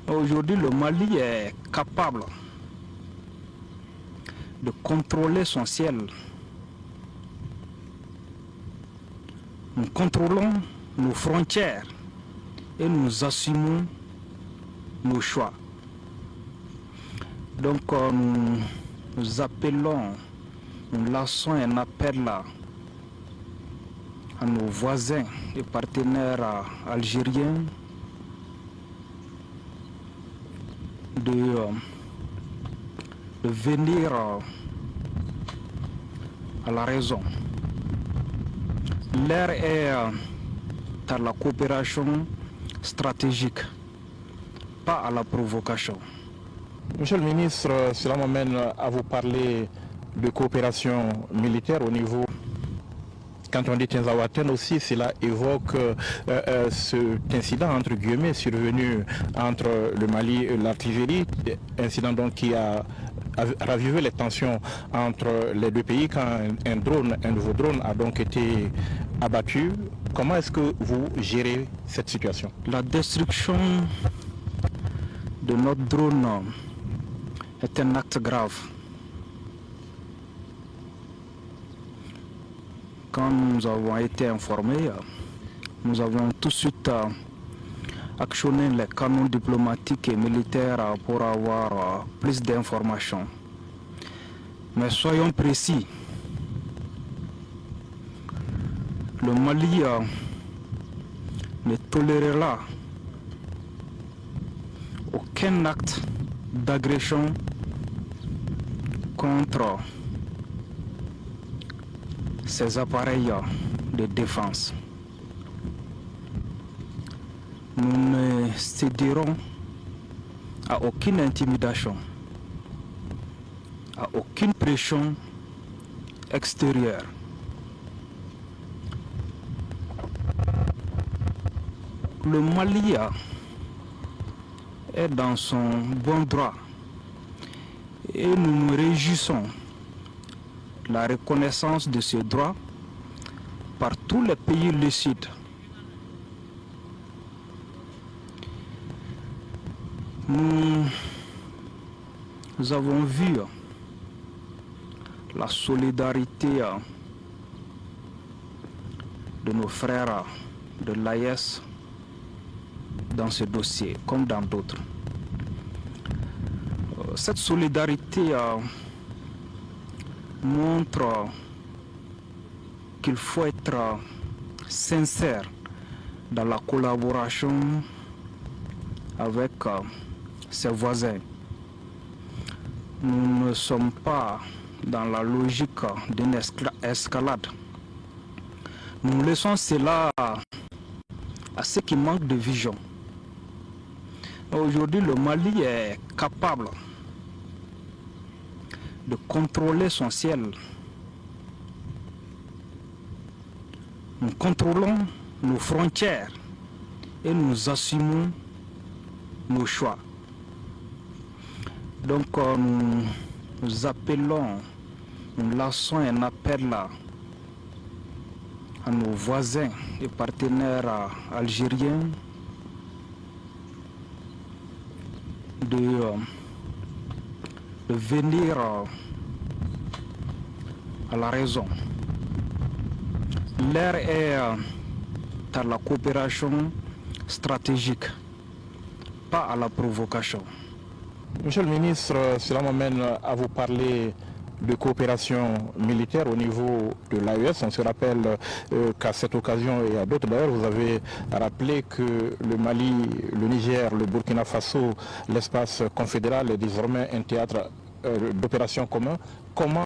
Aujourd'hui, le Mali est capable de contrôler son ciel. Nous contrôlons nos frontières et nous assumons nos choix. Donc nous appelons, nous lançons un appel à nos voisins et partenaires algériens de venir à la raison. L'heure est à la coopération stratégique, pas à la provocation. Monsieur le ministre, cela m'amène à vous parler de coopération militaire au niveau. Quand on dit Tinzaouaten aussi, cela évoque cet incident entre guillemets survenu entre le Mali et l'Algérie, incident donc qui a ravivé les tensions entre les deux pays quand un nouveau drone a donc été abattu. Comment est-ce que vous gérez cette situation? La destruction de notre drone est un acte grave. Quand nous avons été informés, nous avons tout de suite actionné les canaux diplomatiques et militaires pour avoir plus d'informations. Mais soyons précis, le Mali ne tolérera aucun acte d'agression contre ces appareils de défense. Nous ne céderons à aucune intimidation, à aucune pression extérieure. Le Mali est dans son bon droit et nous nous réjouissons la reconnaissance de ce droit par tous les pays lucides. Nous avons vu la solidarité de nos frères de l'AES dans ce dossier, comme dans d'autres. Cette solidarité montre qu'il faut être sincère dans la collaboration avec ses voisins. Nous ne sommes pas dans la logique d'une escalade. Nous laissons cela à ceux qui manquent de vision. Aujourd'hui, le Mali est capable de contrôler son ciel. Nous contrôlons nos frontières et nous assumons nos choix. Donc nous appelons, nous lançons un appel à nos voisins et partenaires algériens de venir à la raison. L'heure est à la coopération stratégique, pas à la provocation. Monsieur le ministre, cela m'amène à vous parler de coopération militaire au niveau de l'AES. On se rappelle qu'à cette occasion et à d'autres d'ailleurs, vous avez rappelé que le Mali, le Niger, le Burkina Faso, l'espace confédéral est désormais un théâtre d'opération commun. Comment